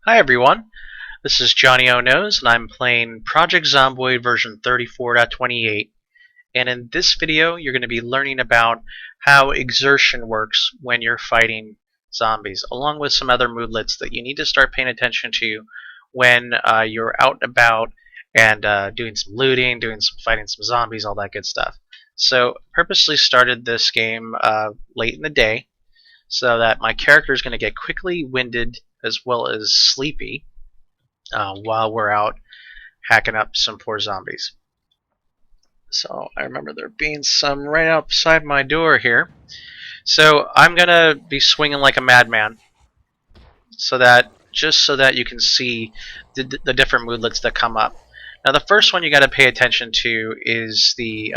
Hi everyone, this is Johnnyonoes and I'm playing Project Zomboid version 34.28, and in this video you're going to be learning about how exertion works when you're fighting zombies, along with some other moodlets that you need to start paying attention to when you're out and about and doing some looting, fighting some zombies, all that good stuff. So purposely started this game late in the day so that my character is going to get quickly winded as well as sleepy while we're out hacking up some poor zombies. So I remember there being some right outside my door here. So I'm going to be swinging like a madman just so that you can see the different moodlets that come up. Now the first one you got to pay attention to is the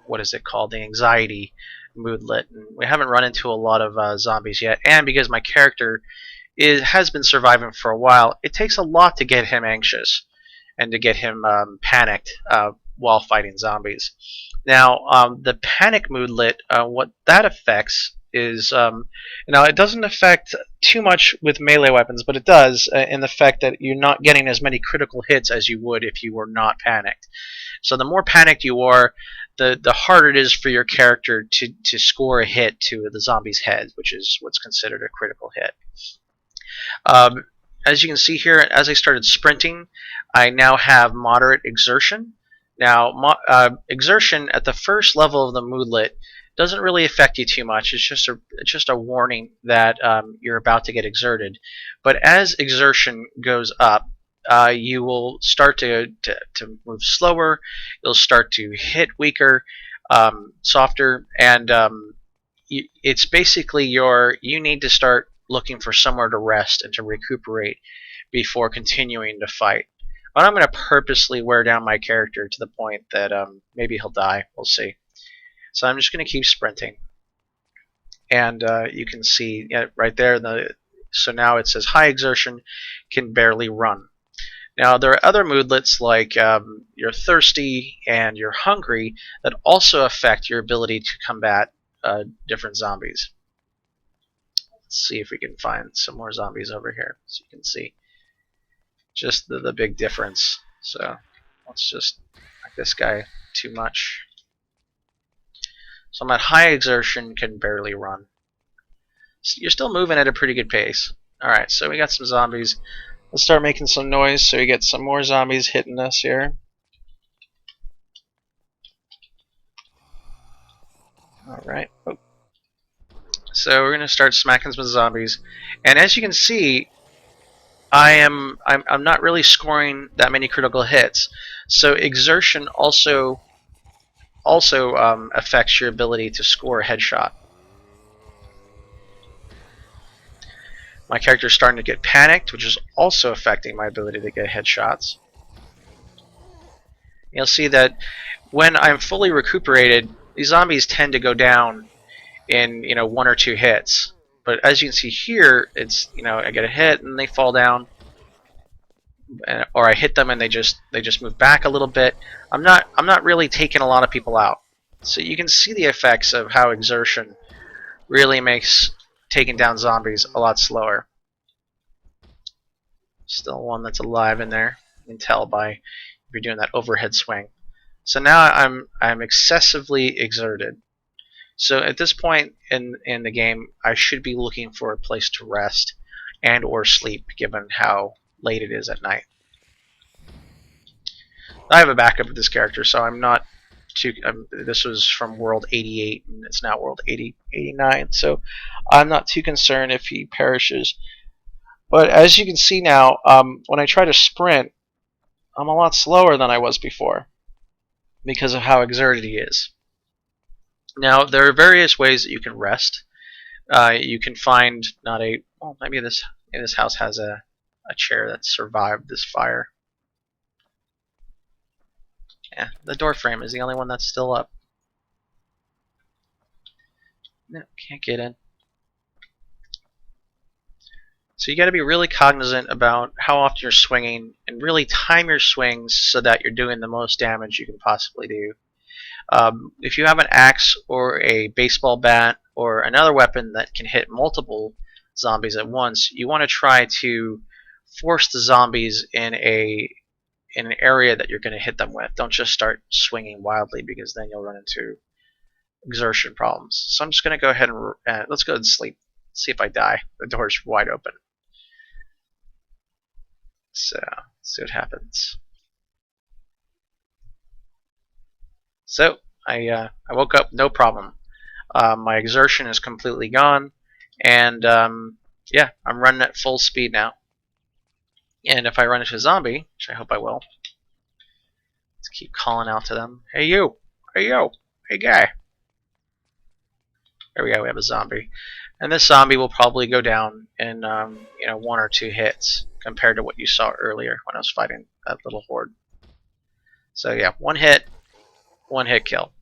what is it called? The anxiety moodlet. And we haven't run into a lot of zombies yet, and because my character has been surviving for a while, it takes a lot to get him anxious and to get him panicked while fighting zombies. Now, the panic moodlet, what that affects is, now it doesn't affect too much with melee weapons, but it does in the fact that you're not getting as many critical hits as you would if you were not panicked. So the more panicked you are, the harder it is for your character to score a hit to the zombie's head, which is what's considered a critical hit. As you can see here, as I started sprinting, I now have moderate exertion. Now, exertion at the first level of the moodlet doesn't really affect you too much. It's just a warning that you're about to get exerted. But as exertion goes up, you will start to move slower. You'll start to hit weaker, softer, and it's basically you need to start looking for somewhere to rest and to recuperate before continuing to fight. But I'm going to purposely wear down my character to the point that maybe he'll die. We'll see. So I'm just going to keep sprinting. And you can see right there, so now it says high exertion, can barely run. Now there are other moodlets like you're thirsty and you're hungry that also affect your ability to combat different zombies. Let's see if we can find some more zombies over here so you can see just the big difference. So let's just knock this guy too much. So I'm at high exertion, can barely run. So you're still moving at a pretty good pace. Alright, so we got some zombies. Let's start making some noise so we get some more zombies hitting us here. Alright. Oh. So we're gonna start smacking some zombies, and as you can see, I'm not really scoring that many critical hits. So exertion also affects your ability to score a headshot. My character's starting to get panicked, which is also affecting my ability to get headshots. You'll see that when I'm fully recuperated, these zombies tend to go down in one or two hits. But as you can see here, it's I get a hit and they fall down, or I hit them and they just move back a little bit. I'm not really taking a lot of people out. So you can see the effects of how exertion really makes taking down zombies a lot slower. Still one that's alive in there. You can tell by if you're doing that overhead swing. So now I'm excessively exerted. So at this point in the game, I should be looking for a place to rest and or sleep, given how late it is at night. I have a backup of this character, so I'm not too. This was from World 88, and it's now World 89, so I'm not too concerned if he perishes. But as you can see now, when I try to sprint, I'm a lot slower than I was before because of how exerted he is. Now, there are various ways that you can rest. You can find maybe this house has a chair that survived this fire. Yeah, the door frame is the only one that's still up. No, can't get in. So you got to be really cognizant about how often you're swinging and really time your swings so that you're doing the most damage you can possibly do. If you have an axe or a baseball bat or another weapon that can hit multiple zombies at once, you want to try to force the zombies in an area that you're going to hit them with. Don't just start swinging wildly, because then you'll run into exertion problems. So I'm just going to go ahead and let's go ahead and sleep. See if I die. The door's wide open. So let's see what happens. So I woke up, no problem. My exertion is completely gone, and yeah, I'm running at full speed now. And if I run into a zombie, which I hope I will, let's keep calling out to them. Hey you! Hey you! Hey guy! There we go, we have a zombie. And this zombie will probably go down in 1 or 2 hits compared to what you saw earlier when I was fighting that little horde. So yeah, 1 hit kill.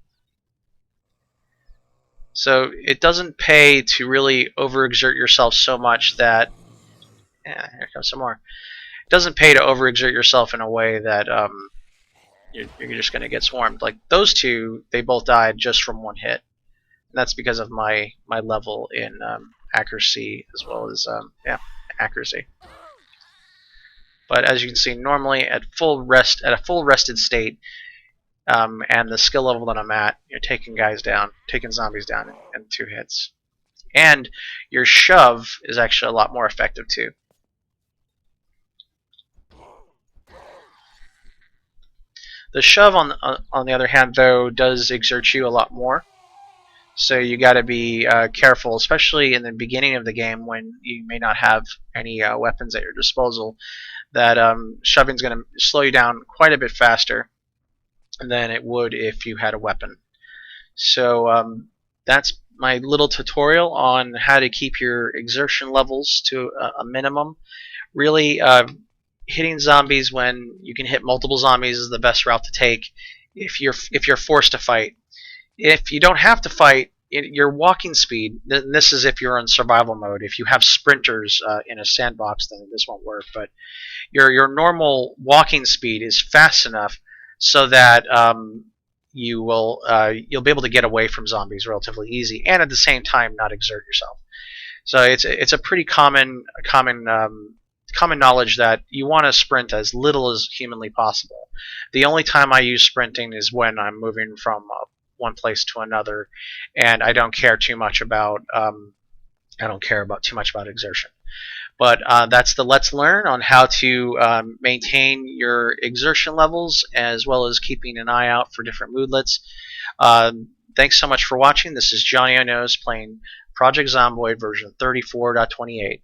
So it doesn't pay to really overexert yourself so much that, yeah, here comes some more. It doesn't pay to overexert yourself in a way that you're just going to get swarmed. Like those two, they both died just from 1 hit. And that's because of my level in accuracy as well as accuracy. But as you can see, normally at a full rested state, and the skill level that I'm at, you're taking zombies down in 2 hits. And your shove is actually a lot more effective too. The shove, on the other hand, though, does exert you a lot more. So you got to be careful, especially in the beginning of the game when you may not have any weapons at your disposal. That shoving is going to slow you down quite a bit faster than it would if you had a weapon. So that's my little tutorial on how to keep your exertion levels to a minimum. Really, hitting zombies when you can hit multiple zombies is the best route to take if you're forced to fight. If you don't have to fight, your walking speed, this is if you're in survival mode. If you have sprinters in a sandbox, then this won't work. But your normal walking speed is fast enough so that you'll be able to get away from zombies relatively easy, and at the same time not exert yourself. So it's a pretty common knowledge that you want to sprint as little as humanly possible. The only time I use sprinting is when I'm moving from one place to another, and I don't care too much about exertion. But that's the Let's Learn on how to maintain your exertion levels, as well as keeping an eye out for different moodlets. Thanks so much for watching. This is Johnnyonoes playing Project Zomboid version 34.28.